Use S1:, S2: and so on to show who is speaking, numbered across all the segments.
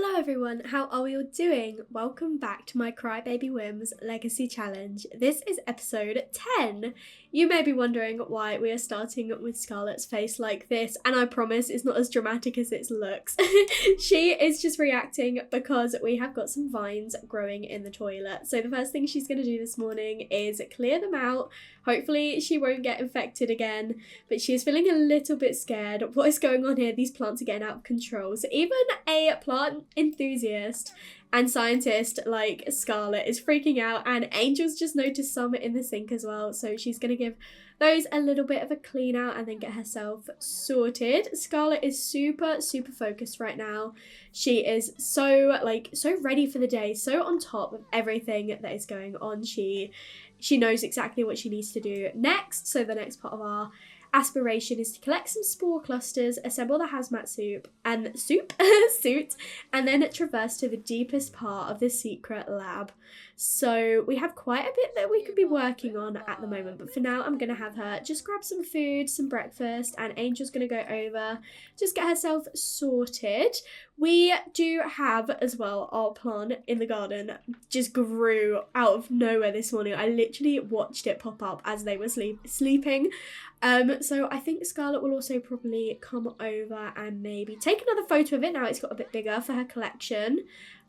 S1: Hello everyone, how are we all doing? Welcome back to my Crybaby Whims Legacy Challenge. This is episode 10. You may be wondering why we are starting with Scarlett's face like this, and I promise it's not as dramatic as it looks. She is just reacting because we have got some vines growing in the toilet. So the first thing she's going to do this morning is clear them out. Hopefully she won't get infected again, but she is feeling a little bit scared. What is going on here? These plants are getting out of control. So even a plant enthusiast and scientist like Scarlett is freaking out, and Angel's just noticed some in the sink as well. So she's going to give those a little bit of a clean out and then get herself sorted. Scarlett is super focused right now. She is so ready for the day, so on top of everything that is going on. She knows exactly what she needs to do next. So the next part of our aspiration is to collect some spore clusters, assemble the hazmat suit, and then traverse to the deepest part of the secret lab. So we have quite a bit that we could be working on at the moment, but for now I'm going to have her just grab some food, some breakfast, and Angel's going to go over, just get herself sorted. We do have as well our plant in the garden just grew out of nowhere this morning. I literally watched it pop up as they were sleeping. So I think Scarlett will also probably come over and maybe take another photo of it now it's got a bit bigger for her collection.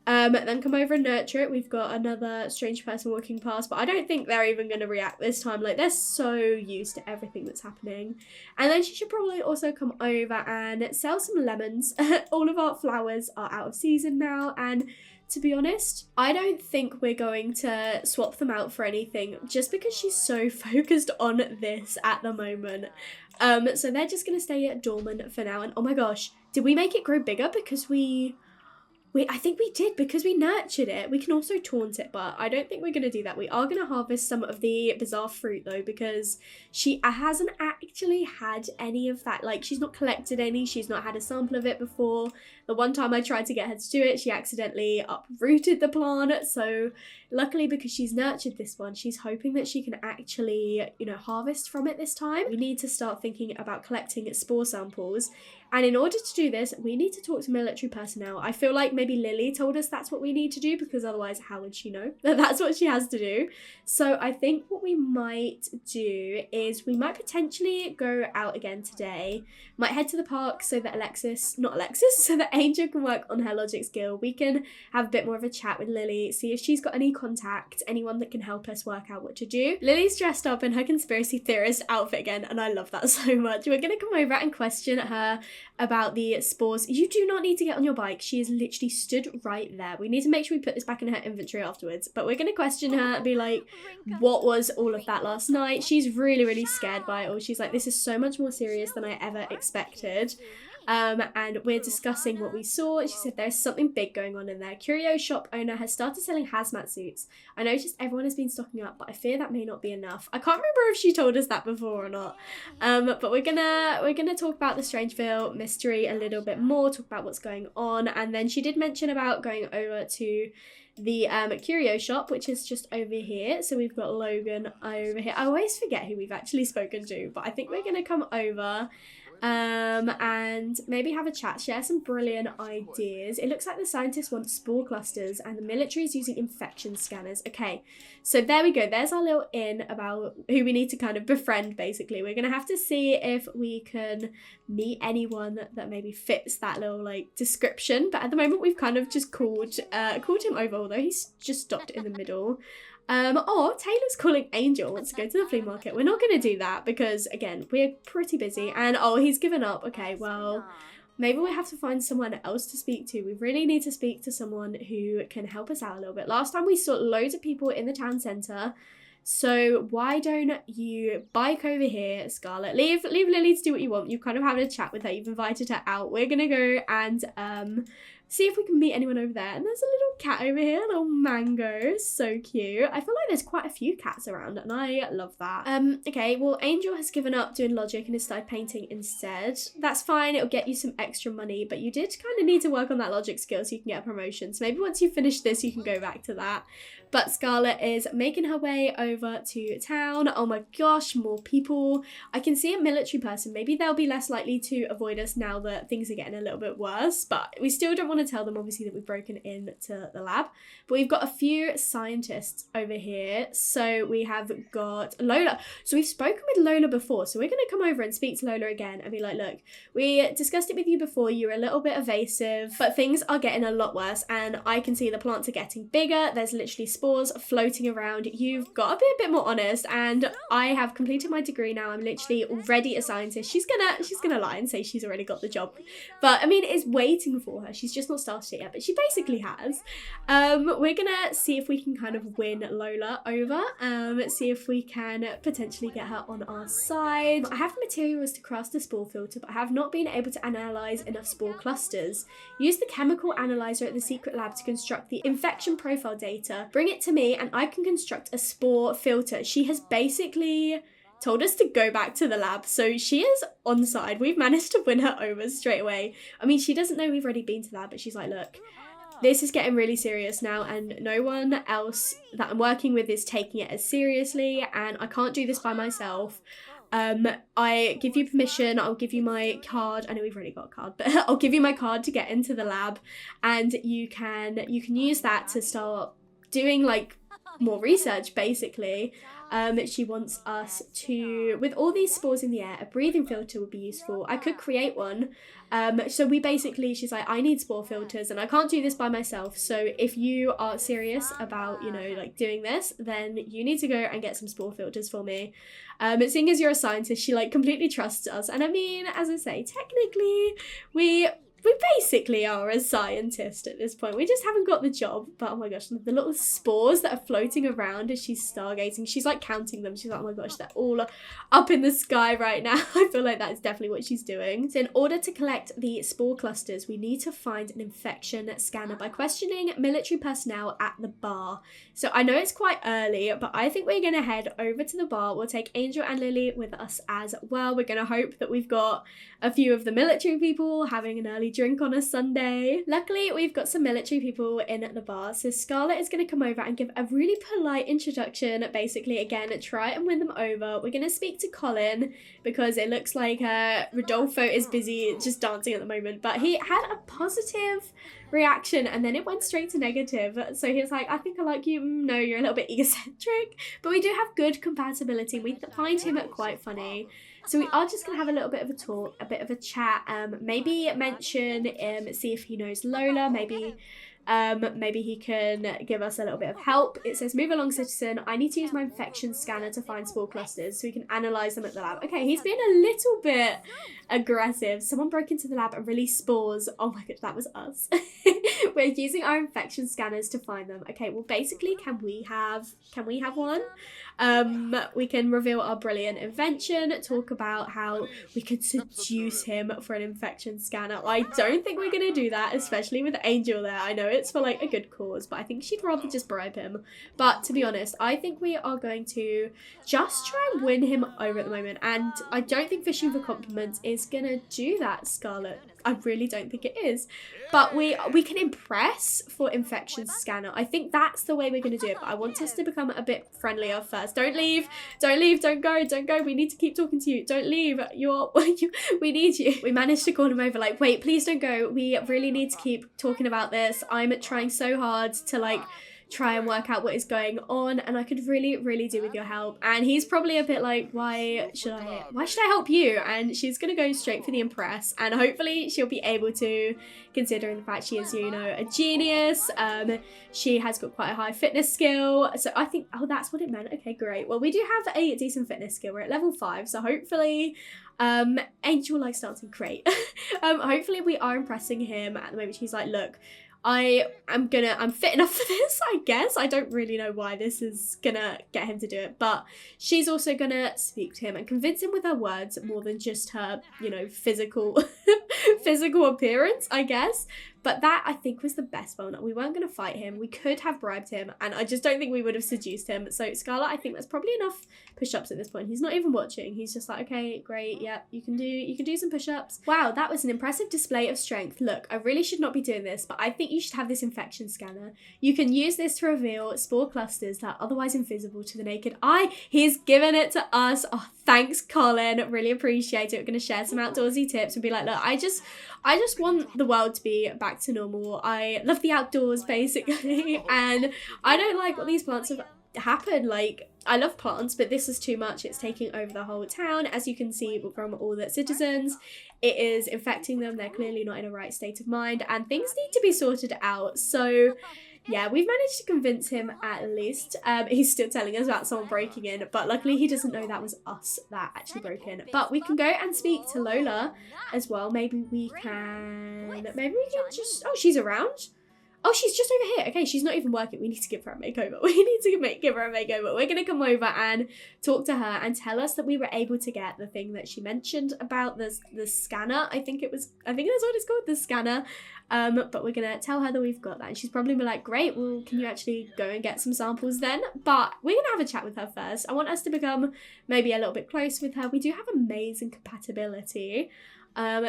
S1: Then come over and nurture it. We've got another strange person walking past, but I don't think they're even going to react this time. Like, they're so used to everything that's happening. And then she should probably also come over and sell some lemons. All of our flowers are out of season now, and to be honest, I don't think we're going to swap them out for anything just because she's so focused on this at the moment. So they're just going to stay dormant for now. And oh my gosh, did we make it grow bigger because I think we did because we nurtured it. We can also taunt it, but I don't think we're going to do that. We are going to harvest some of the bizarre fruit though, because she hasn't actually had any of that. Like, she's not collected any. She's not had a sample of it before. The one time I tried to get her to do it, she accidentally uprooted the plant. So luckily, because she's nurtured this one, she's hoping that she can actually, harvest from it this time. We need to start thinking about collecting spore samples. And in order to do this, we need to talk to military personnel. I feel like maybe Lily told us that's what we need to do, because otherwise how would she know that that's what she has to do? So I think what we might do is we might potentially go out again today. Might head to the park so that so that Angel can work on her logic skill. We can have a bit more of a chat with Lily, see if she's got any contacts, anyone that can help us work out what to do. Lily's dressed up in her conspiracy theorist outfit again, and I love that so much. We're going to come over and question her about the spores. You do not need to get on your bike. She is literally stood right there. We need to make sure we put this back in her inventory afterwards, but we're going to question her and be like, what was all of that last night? She's really scared by it all. She's like, this is so much more serious than I ever expected. And we're discussing what we saw. She said there's something big going on in there. Curio shop owner has started selling hazmat suits. I noticed everyone has been stocking up, but I fear that may not be enough. I can't remember if she told us that before or not. But we're gonna talk about the Strangeville mystery a little bit more, talk about what's going on, and then she did mention about going over to the curio shop, which is just over here. So we've got Logan over here. I always forget who we've actually spoken to, but I think we're gonna come over and maybe have a chat, share some brilliant ideas. It looks like the scientists want spore clusters and the military is using infection scanners. Okay, so there we go. There's our little in about who we need to kind of befriend, basically. We're gonna have to see if we can meet anyone that maybe fits that little description, but at the moment we've kind of just called him over, although he's just stopped in the middle. Taylor's calling Angel, wants to go to the flea market. We're not going to do that because, again, we're pretty busy. And, he's given up. Okay, well, maybe we have to find someone else to speak to. We really need to speak to someone who can help us out a little bit. Last time we saw loads of people in the town centre. So why don't you bike over here, Scarlett? Leave Lily to do what you want. You've kind of had a chat with her. You've invited her out. We're going to go and see if we can meet anyone over there. And there's a little cat over here, a little mango. So cute. I feel like there's quite a few cats around and I love that. Okay, well, Angel has given up doing logic and has started painting instead. That's fine. It'll get you some extra money, but you did kind of need to work on that logic skill so you can get a promotion. So maybe once you finish this, you can go back to that. But Scarlett is making her way over to town. Oh my gosh, more people. I can see a military person. Maybe they'll be less likely to avoid us now that things are getting a little bit worse. But we still don't want to tell them, obviously, that we've broken into the lab. But we've got a few scientists over here. So we have got Lola. So we've spoken with Lola before. So we're going to come over and speak to Lola again and be like, look, we discussed it with you before. You were a little bit evasive, but things are getting a lot worse. And I can see the plants are getting bigger. There's literally spores floating around. You've got to be a bit more honest. And I have completed my degree now. I'm literally already a scientist. She's gonna lie and say she's already got the job. But I mean, it's waiting for her. She's just not started it yet, but she basically has. We're gonna see if we can kind of win Lola over. See if we can potentially get her on our side. I have the materials to craft a spore filter, but I have not been able to analyze enough spore clusters. Use the chemical analyzer at the secret lab to construct the infection profile data. Bring it to me and I can construct a spore filter. She has basically told us to go back to the lab, so she is on side. We've managed to win her over straight away. I mean, she doesn't know we've already been to the lab, but she's like, look, this is getting really serious now and no one else that I'm working with is taking it as seriously and I can't do this by myself. I give you permission, I'll give you my card. I know we've already got a card, but I'll give you my card to get into the lab and you can use that to start doing like more research basically. She wants us to, with all these spores in the air, a breathing filter would be useful. I could create one. So we basically, she's like, I need spore filters and I can't do this by myself. So if you are serious about, you know, like doing this, then you need to go and get some spore filters for me. But seeing as you're a scientist, she like completely trusts us. And I mean, as I say, technically we basically are a scientist at this point. We just haven't got the job. But oh my gosh, the little spores that are floating around as she's stargazing. She's like counting them. She's like, oh my gosh, they're all up in the sky right now. I feel like that's definitely what she's doing. So in order to collect the spore clusters, we need to find an infection scanner by questioning military personnel at the bar. So I know it's quite early, but I think we're going to head over to the bar. We'll take Angel and Lily with us as well. We're going to hope that we've got a few of the military people having an early drink on a Sunday. Luckily, we've got some military people in at the bar, so Scarlett is going to come over and give a really polite introduction. Basically, again, try and win them over. We're going to speak to Colin because it looks like Rodolfo is busy just dancing at the moment, but he had a positive reaction and then it went straight to negative. So he was like, I think I like you. No, you're a little bit egocentric. But we do have good compatibility. We find him quite funny. So we are just going to have a little bit of a talk, a bit of a chat, maybe mention, see if he knows Lola, maybe he can give us a little bit of help. It says, move along, citizen. I need to use my infection scanner to find spore clusters so we can analyse them at the lab. Okay, he's being a little bit aggressive. Someone broke into the lab and released spores. Oh my god, that was us. We're using our infection scanners to find them. Okay, well basically, can we have one? We can reveal our brilliant invention, talk about how we could seduce him for an infection scanner. I don't think we're going to do that, especially with Angel there. I know it's for like a good cause, but I think she'd rather just bribe him. But to be honest, I think we are going to just try and win him over at the moment. And I don't think fishing for compliments is going to do that, Scarlett. I really don't think it is. But we can impress for infection scanner. I think that's the way we're going to do it. But I want us to become a bit friendlier first. Don't leave, don't go. We need to keep talking to you. Don't leave. We need you. We managed to call him over like, wait, please don't go. We really need to keep talking about this. I'm trying so hard to like try and work out what is going on and I could really do with your help. And he's probably a bit like, why should I help you? And she's gonna go straight for the impress and hopefully she'll be able to, considering the fact she is, you know, a genius. She has got quite a high fitness skill, so I think, oh, that's what it meant. Okay, great. Well, we do have a decent fitness skill. We're at level 5, so hopefully Angel likes dancing. Great. Hopefully we are impressing him at the moment. She's like, look, I'm fit enough for this, I guess. I don't really know why this is gonna get him to do it, but she's also gonna speak to him and convince him with her words more than just her, you know, physical appearance, I guess. But that, I think, was the best one. We weren't going to fight him. We could have bribed him, and I just don't think we would have seduced him. So Scarlett, I think that's probably enough push-ups at this point. He's not even watching. He's just like, okay, great, yep, you can do some push-ups. Wow, that was an impressive display of strength. Look, I really should not be doing this, but I think you should have this infection scanner. You can use this to reveal spore clusters that are otherwise invisible to the naked eye. He's given it to us. Oh, thanks, Colin. Really appreciate it. We're going to share some outdoorsy tips and be like, look, I just want the world to be back to normal. I love the outdoors, basically, and I don't like what these plants have happened. Like, I love plants, but this is too much. It's taking over the whole town, as you can see from all the citizens. It is infecting them. They're clearly not in a right state of mind, and things need to be sorted out. So yeah, we've managed to convince him at least. He's still telling us about someone breaking in, but luckily he doesn't know that was us that actually broke in. But we can go and speak to Lola as well. Maybe we can just, oh, she's around. Oh, she's just over here. Okay, she's not even working. We need to give her a makeover. We need to give her a makeover. We're going to come over and talk to her and tell us that we were able to get the thing that she mentioned about the scanner. I think that's what it's called, the scanner. But we're going to tell her that we've got that. And she's probably be like, great, well, can you actually go and get some samples then? But we're going to have a chat with her first. I want us to become maybe a little bit close with her. We do have amazing compatibility.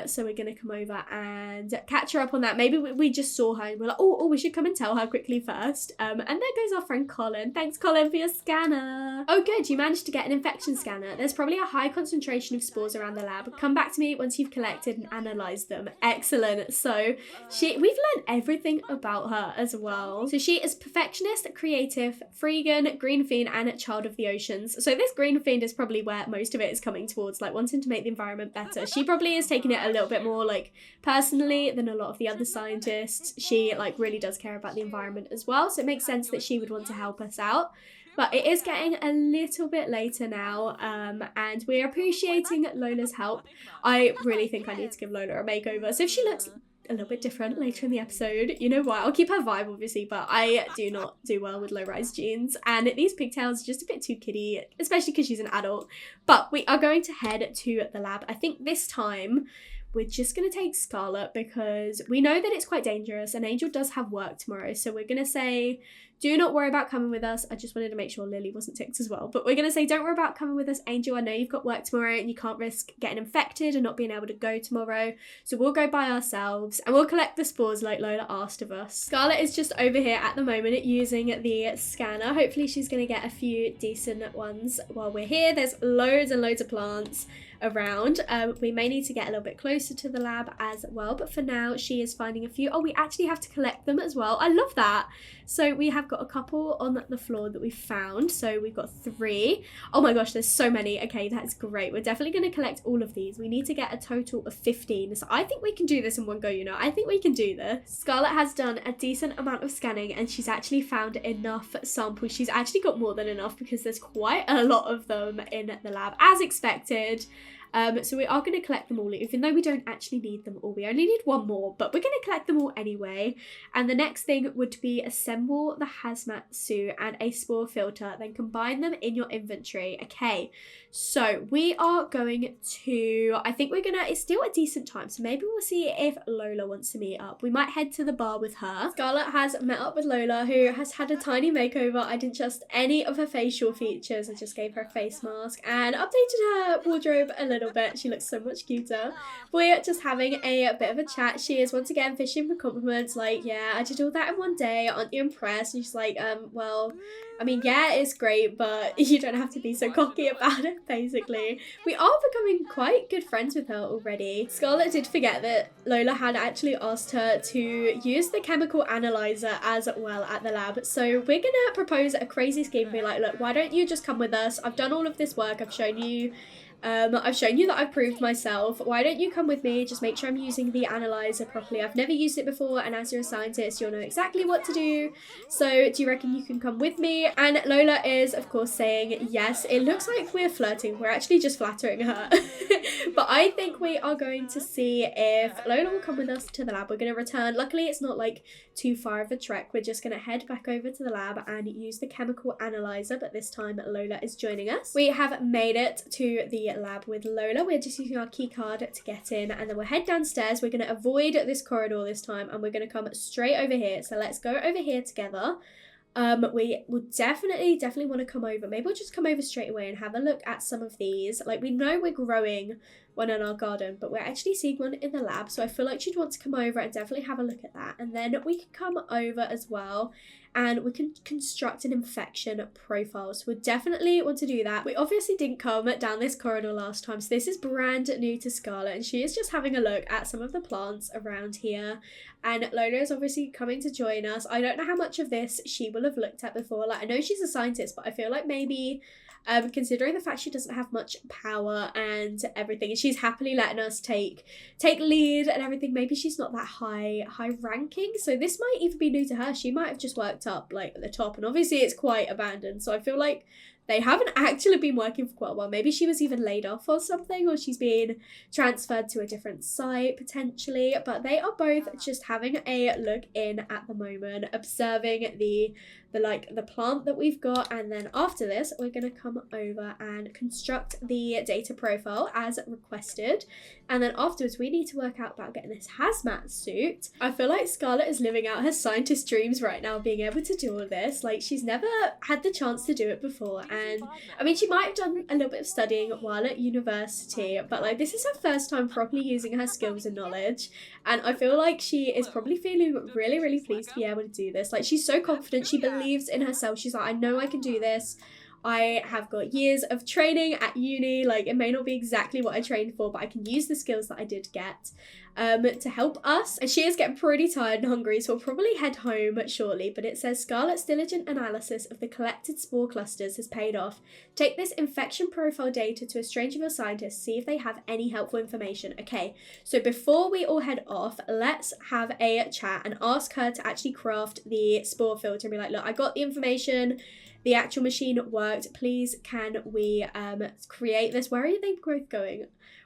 S1: So we're going to come over and catch her up on that. Maybe we just saw her and we're like, oh, we should come and tell her quickly first. And there goes our friend Colin. Thanks, Colin, for your scanner. Oh, good. You managed to get an infection scanner. There's probably a high concentration of spores around the lab. Come back to me once you've collected and analysed them. Excellent. So we've learned everything about her as well. So she is perfectionist, creative, freegan, green fiend, and child of the oceans. So this green fiend is probably where most of it is coming towards, like wanting to make the environment better. She probably is taking it a little bit more like personally than a lot of the other scientists. She like really does care about the environment as well, so it makes sense that she would want to help us out. But it is getting a little bit later now, and we're appreciating Lola's help. I really think I need to give Lola a makeover, so if she looks a little bit different later in the episode, you know why. I'll keep her vibe obviously, but I do not do well with low-rise jeans, and these pigtails are just a bit too kiddie, especially because she's an adult. But we are going to head to the lab. I think this time we're just going to take Scarlett because we know that it's quite dangerous and Angel does have work tomorrow. So we're going to say, do not worry about coming with us. I just wanted to make sure Lily wasn't ticked as well. But we're going to say, don't worry about coming with us, Angel. I know you've got work tomorrow and you can't risk getting infected and not being able to go tomorrow. So we'll go by ourselves and we'll collect the spores like Lola asked of us. Scarlett is just over here at the moment using the scanner. Hopefully she's going to get a few decent ones while we're here. There's loads and loads of plants around. We may need to get a little bit closer to the lab as well, but for now she is finding a few. Oh, we actually have to collect them as well. I love that. So we have got a couple on the floor that we found. So we've got 3. Oh my gosh, there's so many. Okay, that's great. We're definitely going to collect all of these. We need to get a total of 15. So I think we can do this in one go, you know. I think we can do this. Scarlett has done a decent amount of scanning and she's actually found enough samples. She's actually got more than enough because there's quite a lot of them in the lab, as expected. So we are going to collect them all, even though we don't actually need them all. We only need one more, but we're going to collect them all anyway. And the next thing would be assemble the hazmat suit and a spore filter, then combine them in your inventory. Okay, so we are going to, I think we're gonna, it's still a decent time, so maybe we'll see if Lola wants to meet up. We might head to the bar with her. Scarlett has met up with Lola, who has had a tiny makeover. I didn't adjust any of her facial features. I just gave her a face mask and updated her wardrobe a little bit. She looks so much cuter. We're just having a bit of a chat. She is once again fishing for compliments, like, yeah, I did all that in one day, aren't you impressed? And she's like, well, I mean, yeah, it's great, but you don't have to be so cocky about it, basically. We are becoming quite good friends with her already. Scarlett did forget that Lola had actually asked her to use the chemical analyzer as well at the lab. So we're gonna propose a crazy scheme, be like, look, why don't you just come with us? I've done all of this work, I've shown you that I've proved myself. Why don't you come with me? Just make sure I'm using the analyzer properly. I've never used it before, and as you're a scientist, you'll know exactly what to do. So do you reckon you can come with me? And Lola is, of course, saying yes. It looks like we're flirting. We're actually just flattering her. But I think we are going to see if Lola will come with us to the lab. We're going to return. Luckily, it's not like too far of a trek. We're just going to head back over to the lab and use the chemical analyzer, but this time Lola is joining us. We have made it to the the lab with Lola. We're just using our key card to get in, and then we'll head downstairs. We're going to avoid this corridor this time, and we're going to come straight over here. So let's go over here together. We will definitely want to come over. Maybe we'll just come over straight away and have a look at some of these. Like, we know we're growing one in our garden, but we're actually seeing one in the lab, so I feel like she'd want to come over and definitely have a look at that. And then we can come over as well and we can construct an infection profile, so we definitely want to do that. We obviously didn't come down this corridor last time, so this is brand new to Scarlett, and she is just having a look at some of the plants around here. And Lola is obviously coming to join us. I don't know how much of this she will have looked at before. Like, I know she's a scientist, but I feel like maybe considering the fact she doesn't have much power and everything, and she's happily letting us take lead and everything, maybe she's not that high ranking, so this might even be new to her. She might have just worked up like at the top, and obviously it's quite abandoned, so I feel like they haven't actually been working for quite a while. Maybe she was even laid off or something, or she's been transferred to a different site potentially. But they are both just having a look in at the moment, observing the plant that we've got. And then after this, we're going to come over and construct the data profile as requested. And then afterwards, we need to work out about getting this hazmat suit. I feel like Scarlett is living out her scientist dreams right now, being able to do all this. Like, she's never had the chance to do it before. And I mean, she might have done a little bit of studying while at university, but like, this is her first time properly using her skills and knowledge. And I feel like she is probably feeling really pleased to be able to do this. Like, she's so confident. She believes in herself. She's like, I know I can do this. I have got years of training at uni. Like, it may not be exactly what I trained for, but I can use the skills that I did get to help us. And she is getting pretty tired and hungry, so we'll probably head home shortly. But it says Scarlett's diligent analysis of the collected spore clusters has paid off. Take this infection profile data to a strange of your scientists, see if they have any helpful information. Okay, so before we all head off, let's have a chat and ask her to actually craft the spore filter and be like, look, I got the information. The actual machine worked. Please, can we create this? Where are they both going?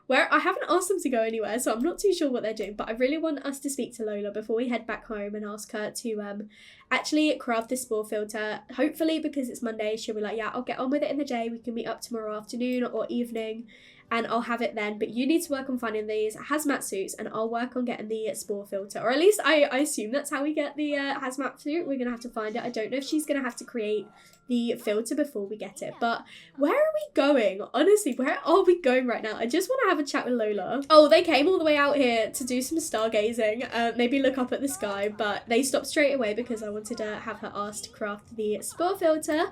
S1: I haven't asked them to go anywhere, so I'm not too sure what they're doing, but I really want us to speak to Lola before we head back home and ask her to actually craft this spore filter. Hopefully, because it's Monday, she'll be like, yeah, I'll get on with it in the day. We can meet up tomorrow afternoon or evening, and I'll have it then. But you need to work on finding these hazmat suits, and I'll work on getting the spore filter. Or at least I assume that's how we get the hazmat suit. We're going to have to find it. I don't know if she's going to have to create the filter before we get it. But where are we going? Honestly, where are we going right now? I just want to have a chat with Lola. Oh, they came all the way out here to do some stargazing. Maybe look up at the sky, but they stopped straight away because I wanted to have her asked to craft the spore filter.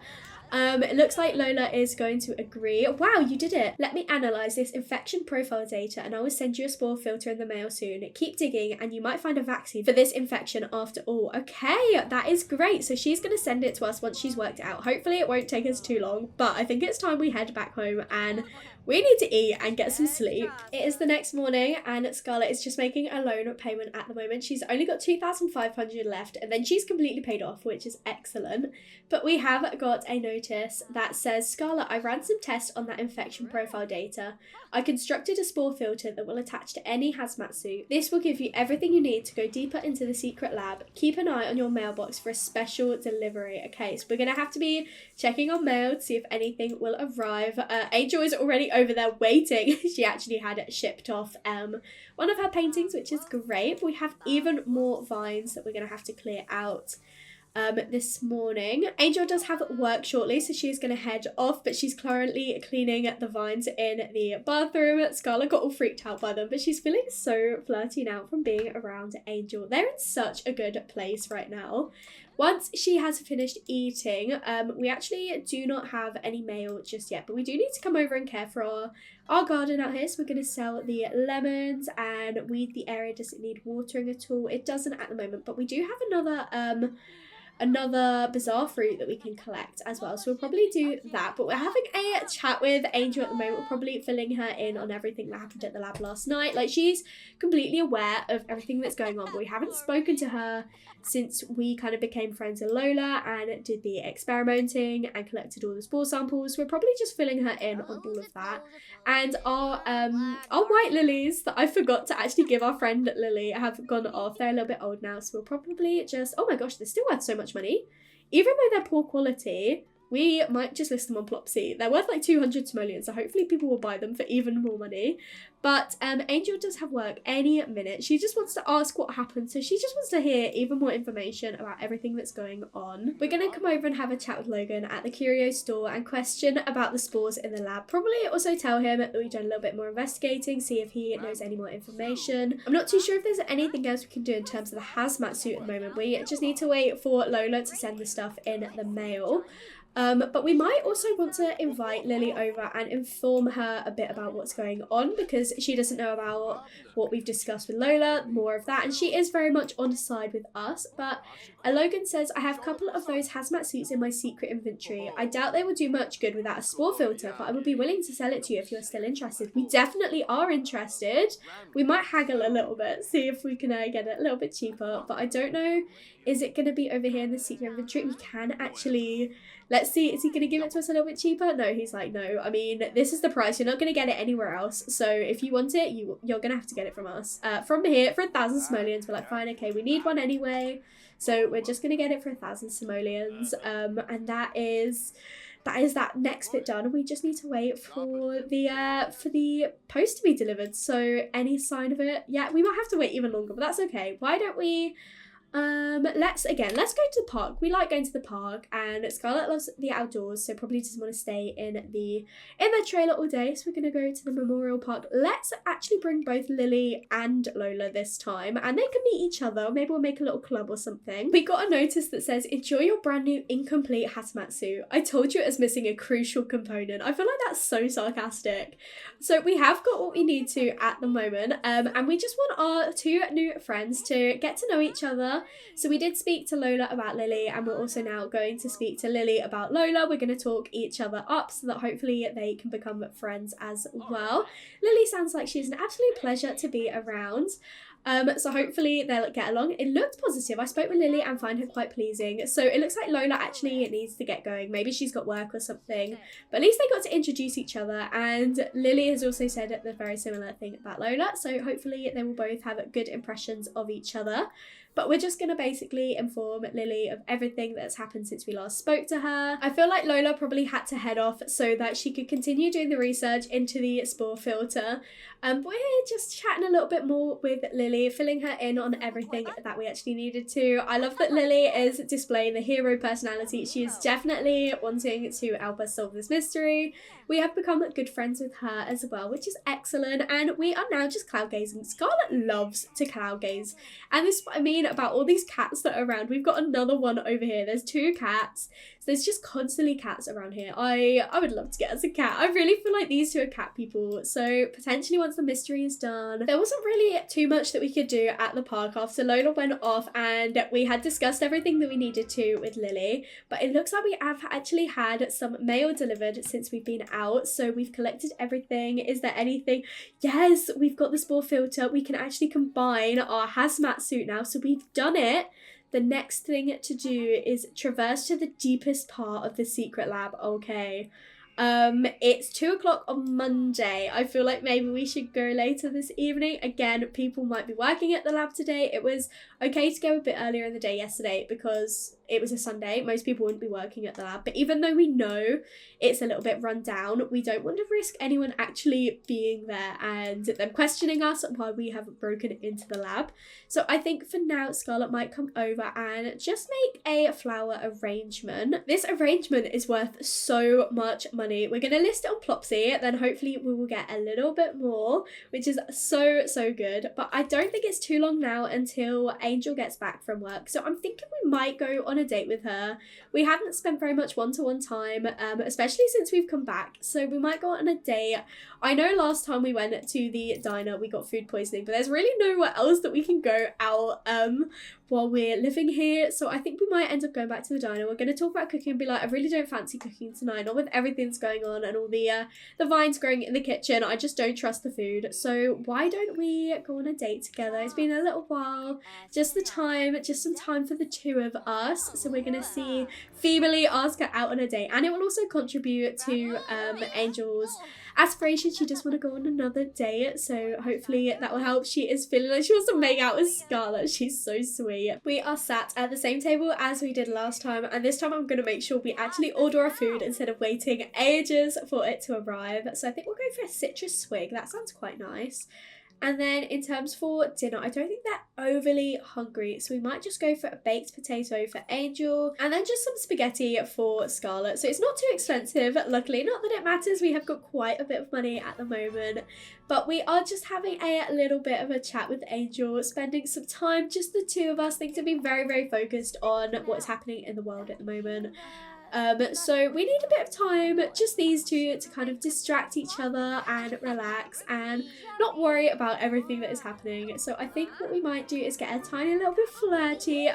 S1: It looks like Lola is going to agree. Wow, you did it. Let me analyze this infection profile data and I will send you a spore filter in the mail soon. Keep digging and you might find a vaccine for this infection after all. Okay, that is great. So she's going to send it to us once she's worked it out. Hopefully it won't take us too long, but I think it's time we head back home and we need to eat and get some sleep. It is the next morning and Scarlett is just making a loan payment at the moment. She's only got 2,500 left and then she's completely paid off, which is excellent. But we have got a notice that says, Scarlett, I ran some tests on that infection profile data. I constructed a spore filter that will attach to any hazmat suit. This will give you everything you need to go deeper into the secret lab. Keep an eye on your mailbox for a special delivery. Okay, so we're going to have to be checking on mail to see if anything will arrive. Angel is already over there waiting. She actually had it shipped off one of her paintings, which is great. We have even more vines that we're going to have to clear out this morning. Angel does have work shortly, so she's going to head off, but she's currently cleaning the vines in the bathroom. Scarlett got all freaked out by them, but she's feeling so flirty now from being around Angel. They're in such a good place right now. Once she has finished eating, we actually do not have any mail just yet, but we do need to come over and care for our garden out here. So we're going to sell the lemons and weed the area. Does it need watering at all? It doesn't at the moment, but we do have another bizarre fruit that we can collect as well, so we'll probably do that. But we're having a chat with Angel at the moment. We're probably filling her in on everything that happened at the lab last night. Like, she's completely aware of everything that's going on, but we haven't spoken to her since we kind of became friends with Lola and did the experimenting and collected all the spore samples. We're probably just filling her in on all of that. And our white lilies that I forgot to actually give our friend Lily have gone off. They're a little bit old now, so we'll probably just, oh my gosh, they're still worth so much money. Even though they're poor quality, we might just list them on Plopsy. They're worth like 200 simoleons, so hopefully people will buy them for even more money. But Angel does have work any minute. She just wants to ask what happened, so she just wants to hear even more information about everything that's going on. We're going to come over and have a chat with Logan at the curio store and question about the spores in the lab. Probably also tell him that we've done a little bit more investigating, see if he knows any more information. I'm not too sure if there's anything else we can do in terms of the hazmat suit at the moment. We just need to wait for Lola to send the stuff in the mail. But we might also want to invite Lily over and inform her a bit about what's going on, because she doesn't know about what we've discussed with Lola, more of that, and she is very much on side with us. But Logan says, I have a couple of those hazmat suits in my secret inventory. I doubt they will do much good without a spore filter, but I would be willing to sell it to you if you're still interested. We definitely are interested. We might haggle a little bit, see if we can get it a little bit cheaper, but I don't know, is it going to be over here in the secret inventory? We can actually... Let's see, is he going to give it to us a little bit cheaper? No, he's like, no. I mean, this is the price. You're not going to get it anywhere else. So if you want it, you're going to have to get it from us. From here, for 1,000 simoleons, we're like, fine, okay, we need one anyway. So we're just going to get it for 1,000 simoleons. And that is that next bit done. We just need to wait for the post to be delivered. So any sign of it? Yeah, we might have to wait even longer, but that's okay. Why don't we... let's go to the park. We like going to the park, and Scarlett loves the outdoors, so probably doesn't want to stay in the trailer all day, so we're gonna go to the memorial park. Let's actually bring both Lily and Lola this time, and they can meet each other. Maybe we'll make a little club or something. We got a notice that says, enjoy your brand new incomplete hazmat suit. I told you it was missing a crucial component. I feel like that's so sarcastic. So we have got what we need to at the moment, and we just want our two new friends to get to know each other. So we did speak to Lola about Lily, and we're also now going to speak to Lily about Lola. We're going to talk each other up so that hopefully they can become friends as well. Lily sounds like she's an absolute pleasure to be around. So hopefully they'll get along. It looked positive. I spoke with Lily and find her quite pleasing. So it looks like Lola actually needs to get going. Maybe she's got work or something. But at least they got to introduce each other. And Lily has also said the very similar thing about Lola. So hopefully they will both have good impressions of each other. But we're just going to basically inform Lily of everything that's happened since we last spoke to her. I feel like Lola probably had to head off so that she could continue doing the research into the spore filter. We're just chatting a little bit more with Lily, filling her in on everything that we actually needed to. I love that Lily is displaying the hero personality. She is definitely wanting to help us solve this mystery. We have become good friends with her as well, which is excellent. And we are now just cloud gazing. Scarlett loves to cloud gaze. And this is what I mean about all these cats that are around. We've got another one over here. There's two cats. So there's just constantly cats around here. I would love to get us a cat. I really feel like these two are cat people. So potentially once the mystery is done. There wasn't really too much that we could do at the park after Lola went off, and we had discussed everything that we needed to with Lily. But it looks like we have actually had some mail delivered since we've been out. So we've collected everything. Is there anything? Yes, we've got the spore filter. We can actually combine our hazmat suit now. So we've done it. The next thing to do is traverse to the deepest part of the secret lab. Okay. It's 2 o'clock on Monday. I feel like maybe we should go later this evening. Again, people might be working at the lab today. It was okay to go a bit earlier in the day yesterday because it was a Sunday. Most people wouldn't be working at the lab. But even though we know it's a little bit run down, we don't want to risk anyone actually being there and them questioning us why we haven't broken into the lab. So I think for now, Scarlett might come over and just make a flower arrangement. This arrangement is worth so much money. We're going to list it on Plopsy, then hopefully we will get a little bit more, which is so good. But I don't think it's too long now until Angel gets back from work. So I'm thinking we might go on a date with her. We haven't spent very much one-to-one time, especially since we've come back. So we might go on a date. I know last time we went to the diner, we got food poisoning, but there's really nowhere else that we can go out while we're living here. So I think we might end up going back to the diner. We're going to talk about cooking and be like, I really don't fancy cooking tonight, not with everything that's going on and all the vines growing in the kitchen. I just don't trust the food. So why don't we go on a date together? It's been a little while, just some time for the two of us. So we're going to see feebly ask her out on a date, and it will also contribute to Angel's aspiration. She just want to go on another date, so hopefully that will help. She is feeling like she wants to make out with Scarlett. She's so sweet. We are sat at the same table as we did last time, and this time I'm going to make sure we actually order our food instead of waiting ages for it to arrive. So I think we'll go for a citrus swig. That sounds quite nice. And then in terms for dinner, I don't think they're overly hungry, so we might just go for a baked potato for Angel, and then just some spaghetti for Scarlett. So it's not too expensive, luckily. Not that it matters, we have got quite a bit of money at the moment. But we are just having a little bit of a chat with Angel, spending some time, just the two of us, think to be very, very focused on what's happening in the world at the moment. So we need a bit of time, just these two, to kind of distract each other and relax and not worry about everything that is happening. So I think what we might do is get a tiny little bit flirty,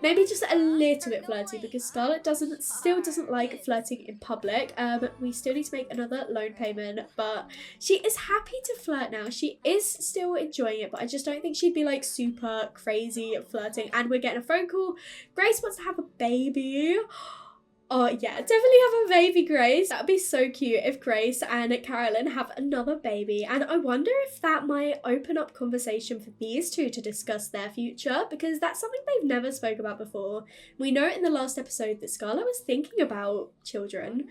S1: maybe just a little bit flirty, because Scarlett still doesn't like flirting in public. We still need to make another loan payment, but she is happy to flirt now. She is still enjoying it, but I just don't think she'd be like super crazy flirting. And we're getting a phone call. Grace wants to have a baby. Oh yeah, definitely have a baby, Grace. That would be so cute if Grace and Carolyn have another baby. And I wonder if that might open up conversation for these two to discuss their future, because that's something they've never spoke about before. We know in the last episode that Scarlett was thinking about children.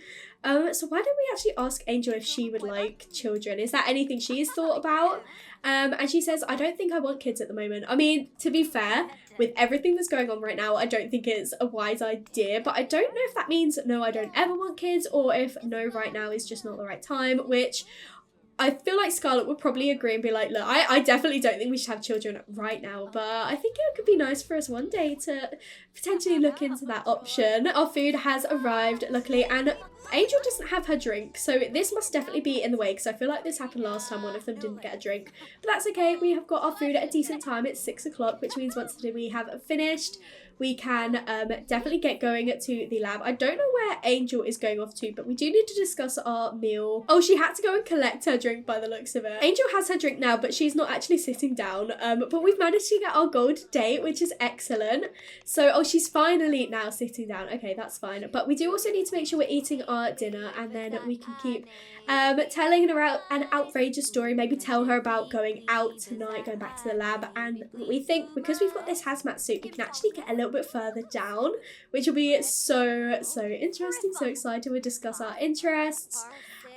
S1: So why don't we actually ask Angel if she would like children? Is that anything she's thought about? And she says, I don't think I want kids at the moment. I mean, to be fair, with everything that's going on right now, I don't think it's a wise idea, but I don't know if that means no, I don't ever want kids, or if no, right now is just not the right time, which I feel like Scarlett would probably agree and be like, look, I definitely don't think we should have children right now, but I think it could be nice for us one day to potentially look into that option. Our food has arrived, luckily, and Angel doesn't have her drink, so this must definitely be in the way, because I feel like this happened last time, one of them didn't get a drink. But that's okay, we have got our food at a decent time. It's 6 o'clock, which means once we have finished, we can definitely get going to the lab. I don't know where Angel is going off to, but we do need to discuss our meal. Oh, she had to go and collect her drink by the looks of it. Angel has her drink now, but she's not actually sitting down. But we've managed to get our gold date, which is excellent. So, oh, she's finally now sitting down. Okay, that's fine. But we do also need to make sure we're eating our dinner, and then we can keep telling her an outrageous story. Maybe tell her about going out tonight, going back to the lab. And we think because we've got this hazmat suit, we can actually get a little bit further down, which will be so interesting. So excited. We'll discuss our interests.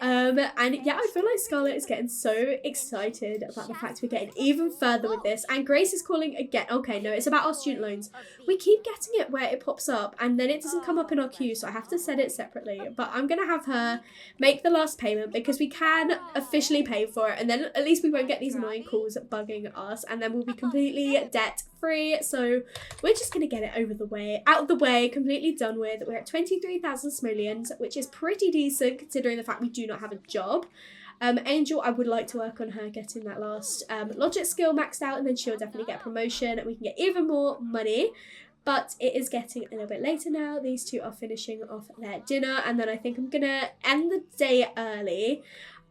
S1: And yeah, I feel like Scarlett is getting so excited about the fact we're getting even further with this. And Grace is calling again. Okay, no, it's about our student loans. We keep getting it where it pops up and then it doesn't come up in our queue, so I have to set it separately. But I'm going to have her make the last payment because we can officially pay for it, and then at least we won't get these annoying calls bugging us, and then we'll be completely debt free. So we're just going to get it out of the way, completely done with. We're at 23,000 simoleons, which is pretty decent considering the fact we do not have a job. Angel, I would like to work on her getting that last logic skill maxed out, and then she'll definitely get a promotion and we can get even more money. But it is getting a little bit later now. These two are finishing off their dinner, and then I think I'm gonna end the day early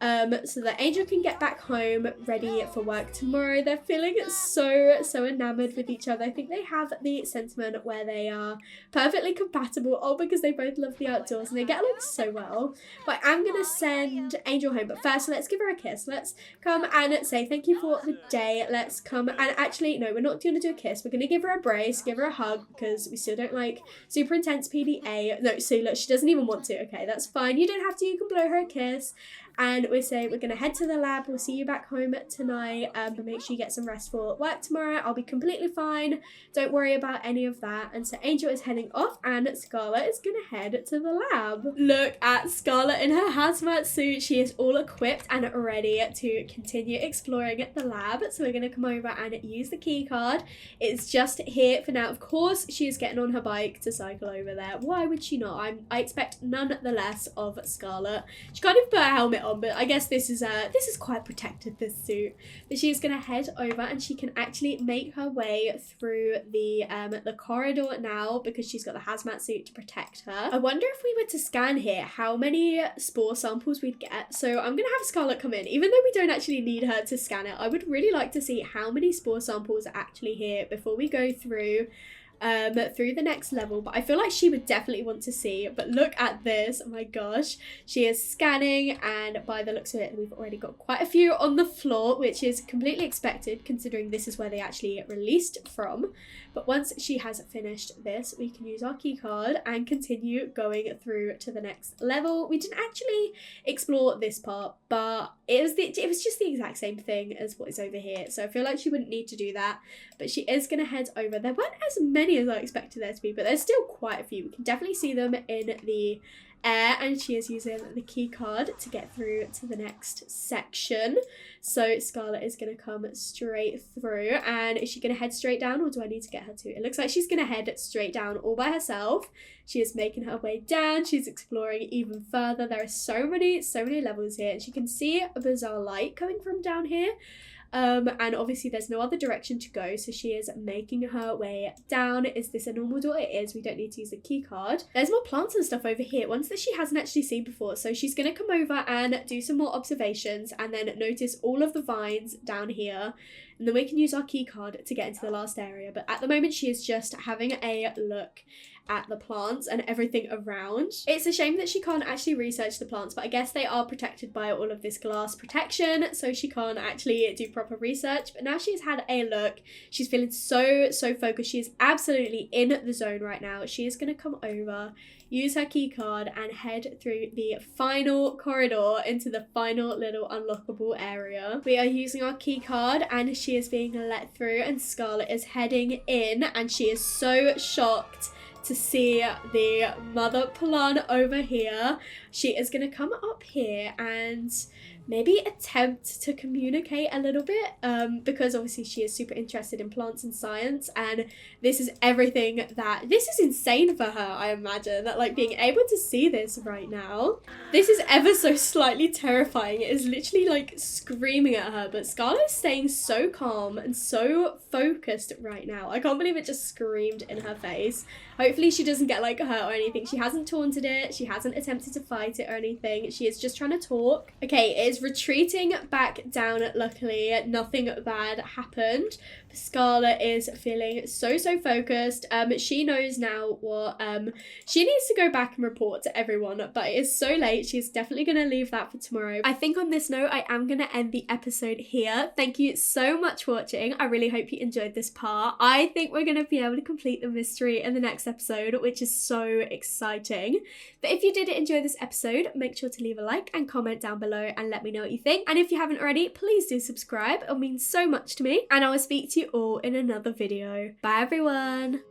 S1: so that Angel can get back home ready for work tomorrow. They're feeling so enamored with each other. I think they have the sentiment where they are perfectly compatible, all because they both love the outdoors and they get along so well. But I'm gonna send Angel home, but first let's give her a kiss. Let's come and say thank you for the day. Let's come and actually, no, we're not gonna do a kiss. We're gonna give her a brace, give her a hug, because we still don't like super intense PDA. No, so look, she doesn't even want to. Okay, that's fine. You don't have to. You can blow her a kiss. And we say we're going to head to the lab. We'll see you back home tonight. But make sure you get some rest for work tomorrow. I'll be completely fine. Don't worry about any of that. And so Angel is heading off and Scarlett is going to head to the lab. Look at Scarlett in her hazmat suit. She is all equipped and ready to continue exploring the lab. So we're going to come over and use the key card. It's just here for now. Of course, she is getting on her bike to cycle over there. Why would she not? I expect none the less of Scarlett. She can't even put her helmet on, but I guess this is quite protected, this suit. But she's gonna head over and she can actually make her way through the corridor now because she's got the hazmat suit to protect her. I wonder if we were to scan here how many spore samples we'd get. So I'm gonna have Scarlett come in. Even though we don't actually need her to scan it, I would really like to see how many spore samples are actually here before we go through. through the next level, but I feel like she would definitely want to see. But look at this, oh my gosh, she is scanning, and by the looks of it, we've already got quite a few on the floor, which is completely expected considering this is where they actually released from. But once she has finished this, we can use our key card and continue going through to the next level. We didn't actually explore this part, but it was just the exact same thing as what is over here, so I feel like she wouldn't need to do that. But she is going to head over. There weren't as many as I expected there to be, but there's still quite a few. We can definitely see them in the air, and she is using the key card to get through to the next section. So Scarlett is going to come straight through, and is she going to head straight down, or do I need to get her to? It looks like she's going to head straight down all by herself. She is making her way down. She's exploring even further. There are so many levels here, and she can see a bizarre light coming from down here. And obviously there's no other direction to go, so she is making her way down. Is this a normal door? It is. We don't need to use a key card. There's more plants and stuff over here, ones that she hasn't actually seen before, so she's going to come over and do some more observations and then notice all of the vines down here, and then we can use our key card to get into the last area. But at the moment she is just having a look at the plants and everything around. It's a shame that she can't actually research the plants, but I guess they are protected by all of this glass protection, so she can't actually do proper research. But now she's had a look, she's feeling so focused. She is absolutely in the zone right now. She is going to come over, use her key card, and head through the final corridor into the final little unlockable area. We are using our key card, and she is being let through, and Scarlett is heading in, and she is so shocked to see the mother plant over here. She is going to come up here and maybe attempt to communicate a little bit, because obviously she is super interested in plants and science, and this is everything that, this is insane for her, I imagine, that like being able to see this right now. This is ever so slightly terrifying. It is literally like screaming at her, but Scarlett is staying so calm and so focused right now. I can't believe it just screamed in her face. Hopefully she doesn't get like hurt or anything. She hasn't taunted it, she hasn't attempted to fight it or anything. She is just trying to talk. Okay, it is retreating back down. Luckily nothing bad happened. Scarlett is feeling so focused. She knows now what she needs to go back and report to everyone, but it is so late. She's definitely gonna leave that for tomorrow. I think on this note I am gonna end the episode here. Thank you so much for watching. I really hope you enjoyed this part. I think we're gonna be able to complete the mystery in the next episode, which is so exciting. But if you did enjoy this episode, make sure to leave a like and comment down below and let me know what you think. And if you haven't already, please do subscribe. It means so much to me, and I will speak to you all in another video. Bye everyone.